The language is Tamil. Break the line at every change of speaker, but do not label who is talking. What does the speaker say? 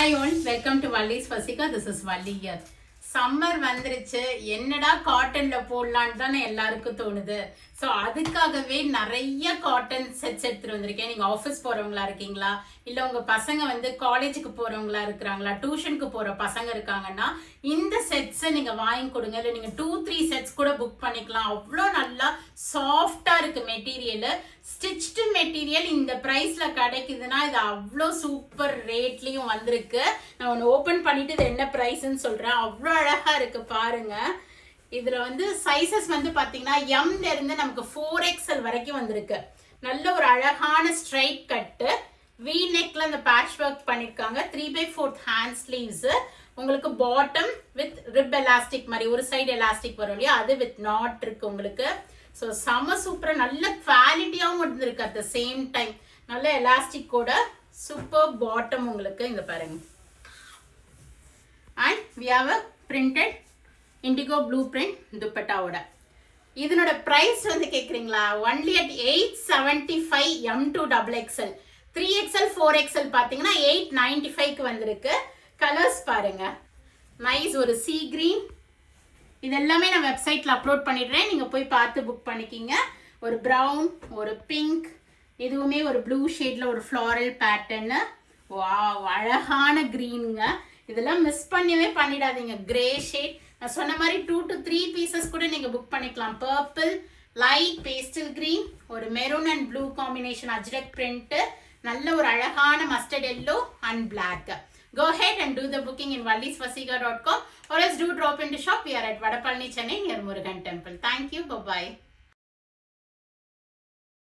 Hi all, welcome to Valli's Fasika. This is Valli here. Summer வந்துருச்சு, என்னடா காட்டன்ல போடலான்னு தான் எல்லாருக்கும் தோணுது. ஸோ அதுக்காகவே நிறைய காட்டன் செட்ஸ் எடுத்துட்டு வந்திருக்கேன். நீங்க ஆஃபீஸ் போறவங்களா இருக்கீங்களா, இல்ல உங்க பசங்க வந்து காலேஜுக்கு போறவங்களா இருக்கிறாங்களா, டியூஷனுக்கு போற பசங்க இருக்காங்கன்னா இந்த செட்ஸை நீங்க வாங்கி கொடுங்க. இல்லை நீங்க 2-3 செட்ஸ் கூட புக் பண்ணிக்கலாம். அவ்வளோ நல்லா சாஃப்டா இருக்கு மெட்டீரியல். ஸ்டிச்டு மெட்டீரியல் இந்த பிரைஸ்ல கிடைக்குதுன்னா இது அவ்வளோ சூப்பர் ரேட்லயும் வந்திருக்கு. நான் ஒன்று ஓப்பன் பண்ணிட்டு இது என்ன பிரைஸ்ன்னு சொல்றேன். அவ்வளோ அழகா இருக்கு பாருங்க. இதுல வந்து சைசஸ் வந்து பாத்தீங்கன்னா எம்ல இருந்து நமக்கு 4XL வரைக்கும் வந்திருக்கு. நல்ல ஒரு அழகான ஸ்ட்ரைட் கட்டு, வி நெக்ல அந்த பேட்ச் ஒர்க் பண்ணிருக்காங்க. 3/4 ஹேண்ட் ஸ்லீவ்ஸ், உங்களுக்கு பாட்டம் வித் ரிப் எலாஸ்டிக் மாதிரி ஒரு சைடு எலாஸ்டிக் வரும் இல்லையா, அது வித் நாட் இருக்கு உங்களுக்கு. ஸோ செம சூப்பரா நல்ல குவாலிட்டியாகவும் இருந்திருக்கு. அட் த சேம் டைம் நல்ல எலாஸ்டிக்கோட சூப்பர் பாட்டம் உங்களுக்கு இங்க பாருங்க. And we have a printed indigo blue print துப்பட்டாவோட. இதனோட பிரைஸ் வந்து கேக்குறீங்களா, only at 875 M2XXL. 3XL 4XL பாத்தீங்கன்னா 895க்கு வந்திருக்கு. கலர்ஸ் பாருங்க, நைஸ் ஒரு சீ கிரீன். இது எல்லாமே நான் வெப்சைட்ல அப்லோட் பண்ணிடுறேன், நீங்க போய் பார்த்து புக் பண்ணிக்கிங்க. ஒரு ப்ரௌன், ஒரு பிங்க், இதுவுமே ஒரு ப்ளூ ஷேட்ல ஒரு ஃப்ளாரல் பேட்டர்ன். வாவ், அழகான கிரீனுங்க. இதெல்லாம் மிஸ் பண்ணவே பண்ணிடாதீங்க. கிரே ஷேட், நான் சொன்ன மாதிரி 2 to 3 பீசஸ் கூட நீங்க புக் பண்ணிக்கலாம். பர்பிள், லைட் பேஸ்டல் கிரீன், ஒரு maroon and blue combination Ajrakh print, நல்ல ஒரு அழகான mustard yellow and black. Go ahead and do the booking in vallisfasika.com or else do drop into shop. We are at Vadapalani, Chennai near Murugan Temple. Thank you. Bye-bye.